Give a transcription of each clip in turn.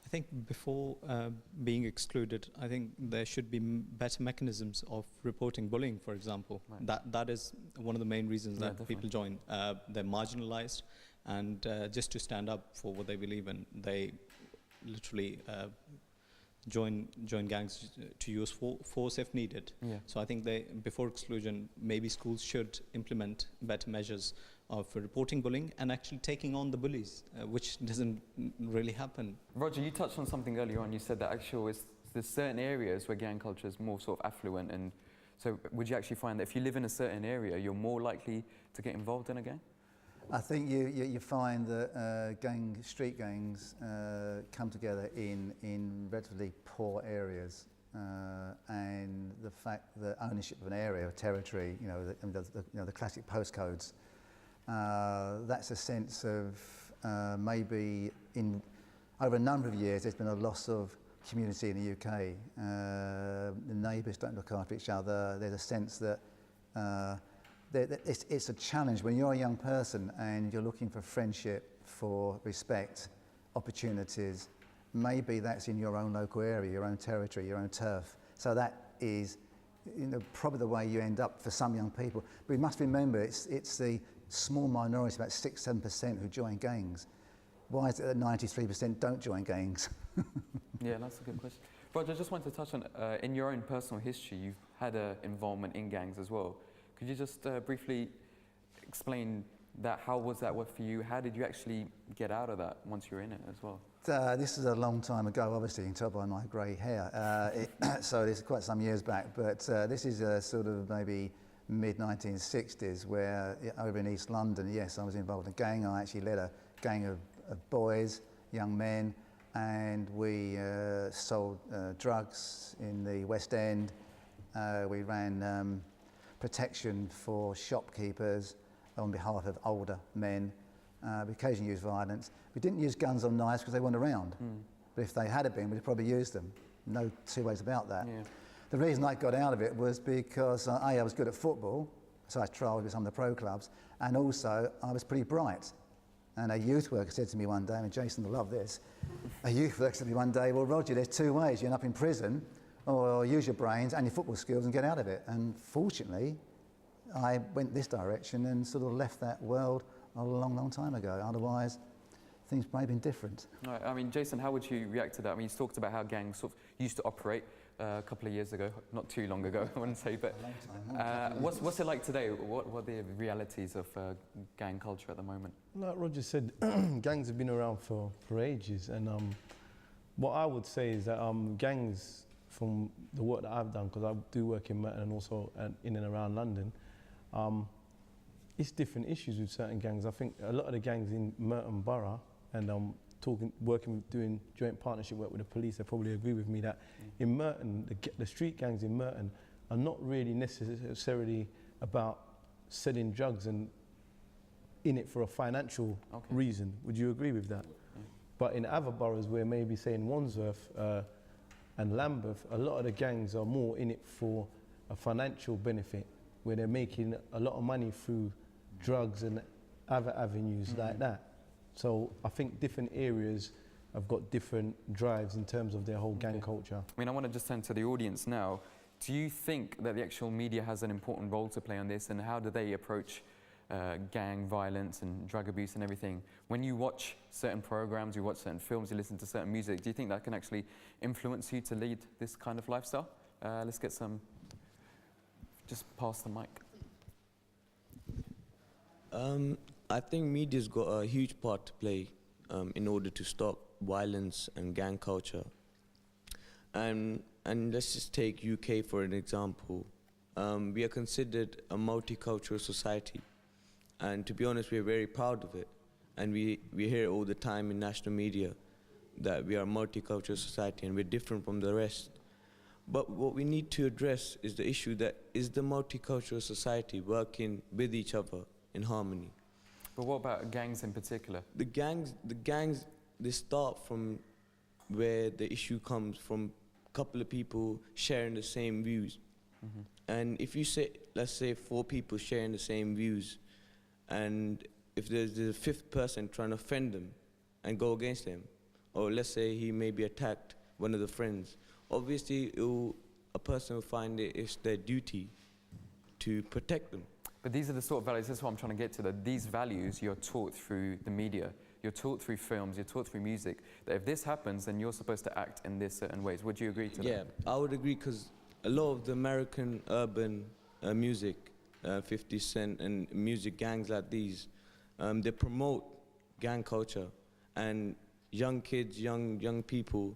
I think before being excluded, I think there should be better mechanisms of reporting bullying, for example. Right. That is one of the main reasons that definitely. people join. They're marginalized, and just to stand up for what they believe in, they literally join gangs to use force if needed. Yeah. So I think before exclusion, maybe schools should implement better measures of reporting bullying and actually taking on the bullies, which doesn't really happen. Roger, you touched on something earlier on. You said that actually there's certain areas where gang culture is more sort of affluent, and so would you actually find that if you live in a certain area, you're more likely to get involved in a gang? I think you find that street gangs come together in relatively poor areas, and the fact that ownership of an area or territory, the classic postcodes, that's a sense of maybe over a number of years there's been a loss of community in the UK. The neighbours don't look after each other. There's a sense that it's a challenge when you're a young person and you're looking for friendship, for respect, opportunities. Maybe that's in your own local area, your own territory, your own turf. So that is probably the way you end up for some young people. But we must remember it's the small minority, about 6-7% who join gangs. Why is it that 93% don't join gangs? Yeah, that's a good question. Roger, I just wanted to touch on, in your own personal history, you've had an involvement in gangs as well. Could you just briefly explain that? How was that for you? How did you actually get out of that once you're in it as well? This is a long time ago, obviously, you can tell by my grey hair. So this is quite some years back, but this is sort of maybe mid-1960s where over in East London, yes, I was involved in a gang. I actually led a gang of boys, young men, and we sold drugs in the West End. We ran protection for shopkeepers on behalf of older men. We occasionally used violence. We didn't use guns or knives because they weren't around. But if they had been, we'd probably used them. No two ways about that. Yeah. The reason I got out of it was because I was good at football, so I trialled with some of the pro clubs, and also I was pretty bright. And a youth worker said to me one day, and Jason will love this, a youth worker said to me one day, well, Roger, there's two ways. You end up in prison, or use your brains and your football skills and get out of it. And fortunately, I went this direction and sort of left that world a long, long time ago. Otherwise, things might have been different. Right. I mean, Jason, how would you react to that? I mean, you talked about how gangs sort of used to operate a couple of years ago, not too long ago, I wouldn't say, but what's it like today? What are the realities of gang culture at the moment? Like Roger said, gangs have been around for ages, and what I would say is that gangs, from the work that I've done, because I do work in Merton and also in and around London, it's different issues with certain gangs. I think a lot of the gangs in Merton Borough, and doing joint partnership work with the police, they probably agree with me that in Merton, the street gangs in Merton are not really necessarily about selling drugs and in it for a financial reason. Would you agree with that? But in other boroughs, where maybe say in Wandsworth and Lambeth, a lot of the gangs are more in it for a financial benefit, where they're making a lot of money through drugs and other avenues like that. So I think different areas have got different drives in terms of their whole gang culture. I mean, I want to just turn to the audience now. Do you think that the actual media has an important role to play on this, and how do they approach gang violence and drug abuse and everything? When you watch certain programs, you watch certain films, you listen to certain music, do you think that can actually influence you to lead this kind of lifestyle? Let's get some, just pass the mic. I think media's got a huge part to play in order to stop violence and gang culture. And let's just take UK for an example. We are considered a multicultural society, and to be honest, we're very proud of it. And we hear it all the time in national media that we are a multicultural society and we're different from the rest. But what we need to address is the issue that is the multicultural society working with each other in harmony. But what about gangs in particular? The gangs, they start from where the issue comes from, a couple of people sharing the same views. And if you say, let's say 4 people sharing the same views, and if there's a 5th person trying to offend them and go against them, or let's say he maybe attacked one of the friends, obviously a person will find it's their duty to protect them. But these are the sort of values, that's what I'm trying to get to, that these values you're taught through the media, you're taught through films, you're taught through music, that if this happens, then you're supposed to act in this certain ways. Would you agree to that? Yeah, I would agree, because a lot of the American urban music, 50 Cent and music gangs like these, they promote gang culture, and young kids, young people,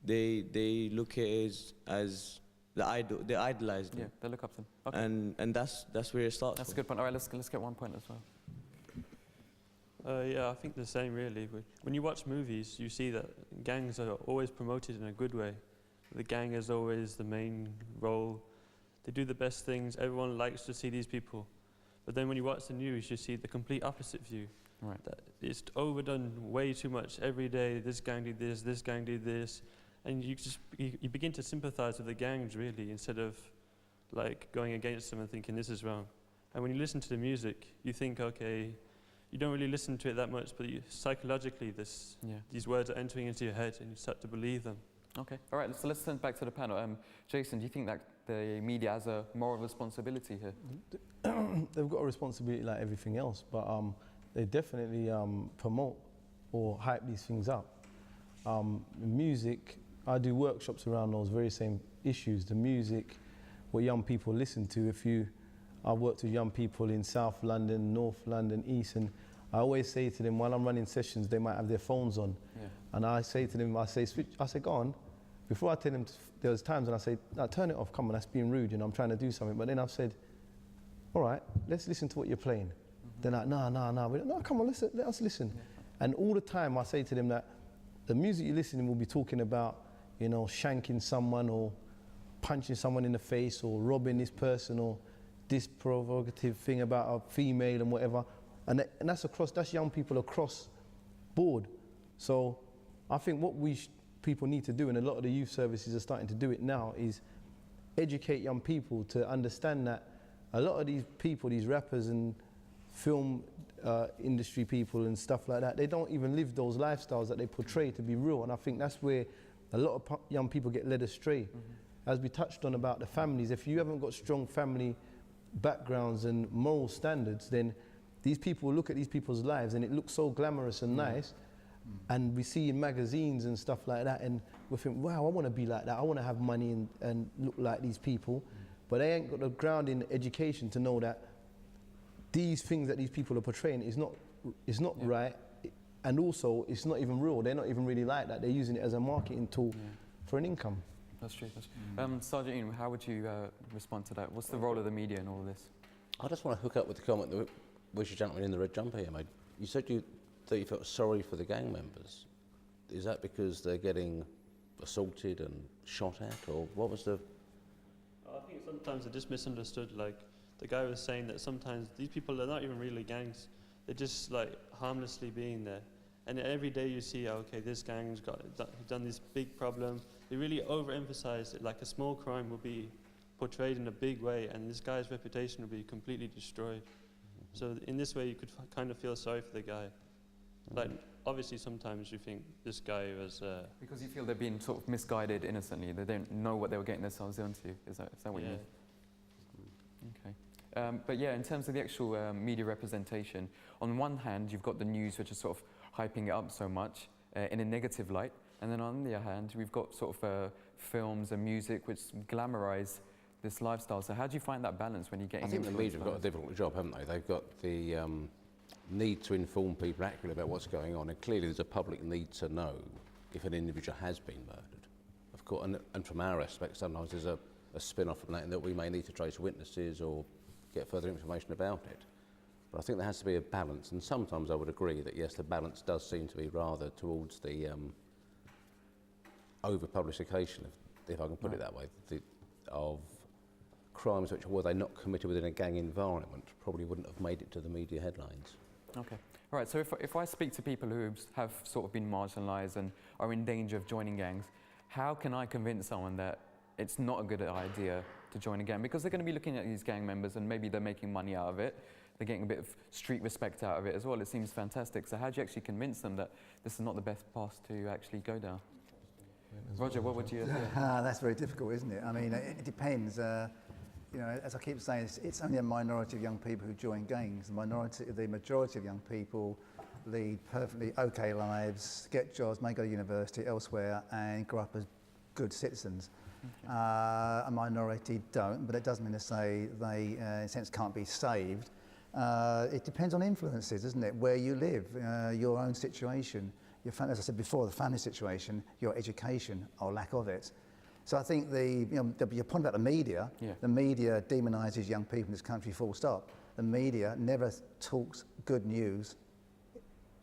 they look at it as the idol. They idolize them. Yeah, they look up to them. Okay. And that's where it starts. That's a from. good point. All right, let's get one point as well. Yeah, I think the same really. When you watch movies, you see that gangs are always promoted in a good way. The gang is always the main role. They do the best things. Everyone likes to see these people. But then when you watch the news, you see the complete opposite view. Right. That it's overdone way too much. Every day, this gang did this gang did this. And you begin to sympathize with the gangs really, instead of like going against them and thinking this is wrong. And when you listen to the music, you think, okay, you don't really listen to it that much, but psychologically these words are entering into your head and you start to believe them. Okay, all right, so let's turn back to the panel. Jason, do you think that the media has a moral responsibility here? They've got a responsibility like everything else, but they definitely promote or hype these things up. Music, I do workshops around those very same issues. The music, what young people listen to. I've worked with young people in South London, North London, East, and I always say to them, while I'm running sessions, they might have their phones on. Yeah. And I say to them, I say, go on. Before I tell them, there's times when I say, no, turn it off, come on, that's being rude, I'm trying to do something. But then I've said, all right, let's listen to what you're playing. They're like, no, come on, let us listen. Yeah. And all the time I say to them that the music you're listening will be talking about, shanking someone or punching someone in the face or robbing this person or this provocative thing about a female and whatever. And that's young people across board. So I think what people need to do, and a lot of the youth services are starting to do it now, is educate young people to understand that a lot of these people, these rappers and film industry people and stuff like that, they don't even live those lifestyles that they portray to be real. And I think that's where a lot of young people get led astray. As we touched on about the families, if you haven't got strong family backgrounds and moral standards, then these people look at these people's lives and it looks so glamorous and nice, and we see in magazines and stuff like that, and we think, wow, I want to be like that, I want to have money and look like these people, but they ain't got the ground in education to know that these things that these people are portraying is not right, and also it's not even real. They're not even really like that. They're using it as a marketing tool for an income. That's true. Sergeant Ian, how would you respond to that? What's the role of the media in all of this? I just want to hook up with the comment that which the gentleman in the red jumper here made. You said that you felt sorry for the gang members. Is that because they're getting assaulted and shot at, or what was the... I think sometimes they're just misunderstood. Like the guy was saying that sometimes these people are not even really gangs. They're just like harmlessly being there. And every day you see, okay, this gang's done this big problem. They really overemphasize it, like a small crime will be portrayed in a big way, and this guy's reputation will be completely destroyed. So in this way, you could kind of feel sorry for the guy. Like, obviously, sometimes you think this guy was... Because you feel they're being sort of misguided innocently. They don't know what they were getting themselves into. Is that what you mean? Okay. But yeah, in terms of the actual media representation, on one hand, you've got the news, which is sort of hyping it up so much in a negative light. And then on the other hand, we've got sort of films and music which glamorize this lifestyle. So how do you find that balance when you're getting... I think the media have got a difficult job, haven't they? They've got the need to inform people accurately about what's going on, and clearly there's a public need to know if an individual has been murdered. Of course, and from our aspect, sometimes there's a spin-off from that in that we may need to trace witnesses or get further information about it. But I think there has to be a balance, and sometimes I would agree that yes, the balance does seem to be rather towards the over-publication, if I can put it that way, of crimes which, were they not committed within a gang environment, probably wouldn't have made it to the media headlines. Okay. All right, so if I speak to people who have sort of been marginalised and are in danger of joining gangs, how can I convince someone that it's not a good idea to join a gang? Because they're going to be looking at these gang members and maybe they're making money out of it. they're getting a bit of street respect out of it as well. It seems fantastic. So how do you actually convince them that this is not the best path to actually go down? Roger, what would you? That's very difficult, isn't it? I mean, it depends. You know, as I keep saying, it's only a minority of young people who join gangs. The majority of young people lead perfectly okay lives, get jobs, may go to university elsewhere, and grow up as good citizens. Okay. A minority don't, but it doesn't mean to say they, in a sense, can't be saved. It depends on influences, doesn't it? Where you live, your own situation, your family, as I said before, the family situation, your education or lack of it. So I think your point about the media demonises young people in this country, full stop. The media never talks good news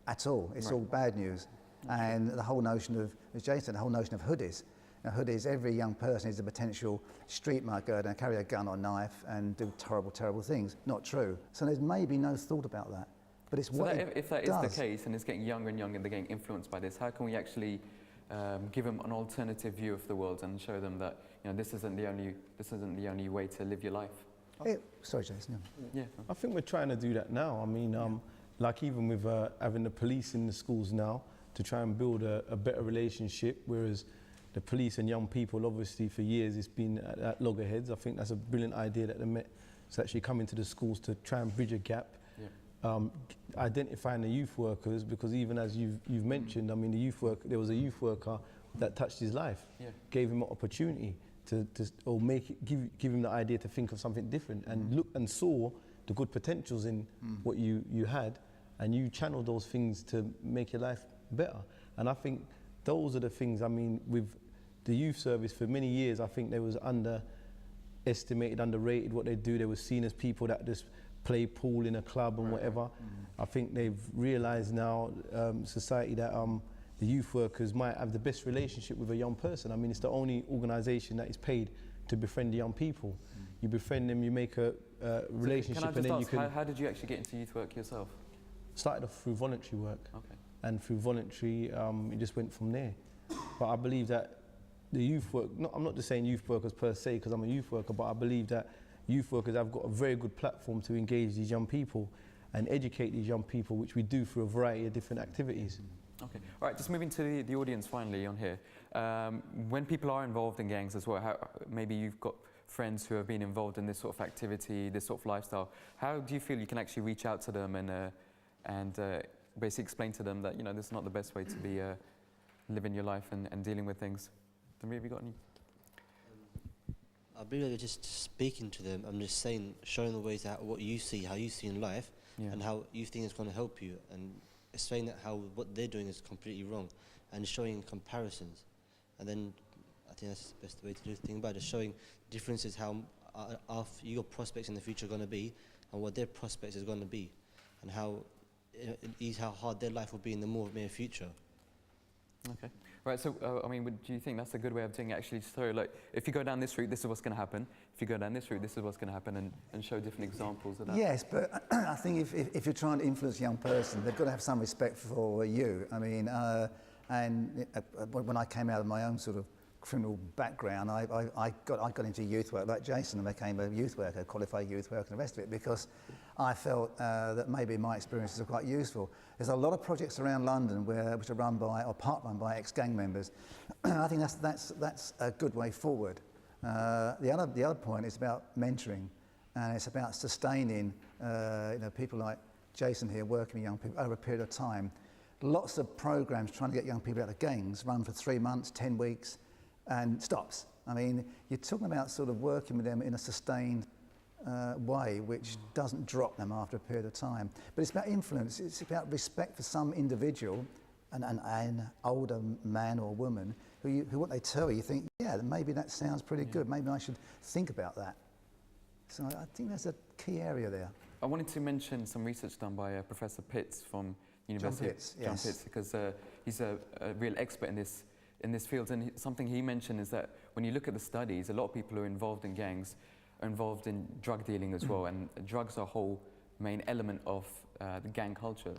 at all. It's all bad news. And the whole notion of, as Jason said, the whole notion of hoodies. Now, hoodies, every young person is a potential street mugger and carry a gun or knife and do terrible, terrible things. Not true. So there's maybe no thought about that. But it's what if that is the case and it's getting younger and younger and they're getting influenced by this, how can we actually give them an alternative view of the world and show them that this isn't the only way to live your life? Sorry, Jason. Yeah, I think we're trying to do that now. I mean, like even with having the police in the schools now to try and build a better relationship, whereas the police and young people, obviously for years it's been at loggerheads. I think that's a brilliant idea that the Met is actually coming to the schools to try and bridge a gap. Identifying the youth workers, because even as you've mentioned, I mean, there was a youth worker that touched his life, gave him an opportunity or give him the idea to think of something different and look and saw the good potentials in what you had, and you channeled those things to make your life better. And I think those are the things, I mean, with the youth service for many years, I think they was underestimated, underrated what they do. They were seen as people that just play pool in a club and whatever. I think they've realised now, society, that the youth workers might have the best relationship with a young person. I mean, it's the only organisation that is paid to befriend the young people. You befriend them, you make a relationship, and then you can... How did you actually get into youth work yourself? Started off through voluntary work. Okay. And through voluntary, it just went from there. But I believe that the youth work, I'm not just saying youth workers per se because I'm a youth worker, but I believe that youth workers have got a very good platform to engage these young people and educate these young people, which we do through a variety of different activities. Okay, all right, just moving to the audience finally on here. When people are involved in gangs as well, maybe you've got friends who have been involved in this sort of activity, this sort of lifestyle, how do you feel you can actually reach out to them and basically explain to them that this is not the best way to be living your life and dealing with things? Have you got any? I believe that just speaking to them, I'm just saying, showing the ways that what you see, how you see in life, and how you think it's going to help you, and explaining that how what they're doing is completely wrong, and showing comparisons, and then I think that's the best way to do the thing about it, just showing differences, how your prospects in the future are going to be, and what their prospects is going to be, and how hard their life will be in the more near future. Okay. Right, so, I mean, do you think that's a good way of doing it, actually? So, like, if you go down this route, this is what's going to happen. If you go down this route, this is what's going to happen, and show different examples of that? Yes, but I think if you're trying to influence a young person, they've got to have some respect for you. I mean, when I came out of my own sort of criminal background, I got into youth work like Jason, and became a youth worker, qualified youth worker, and the rest of it, because I felt that maybe my experiences are quite useful. There's a lot of projects around London which are run by, or part-run by, ex-gang members. I think that's a good way forward. The other point is about mentoring, and it's about sustaining people like Jason here working with young people over a period of time. Lots of programs trying to get young people out of gangs run for 3 months, 10 weeks, and stops. I mean, you're talking about sort of working with them in a sustained way, which doesn't drop them after a period of time. But it's about influence. It's about respect for some individual, an older man or woman, who what they tell you think, yeah, maybe that sounds pretty good. Maybe I should think about that. So I think there's a key area there. I wanted to mention some research done by Professor Pitts from University John Pitts, Pitts, because he's a real expert in this field. And something he mentioned is that when you look at the studies, a lot of people who are involved in gangs are involved in drug dealing as well, and drugs are a whole main element of the gang culture.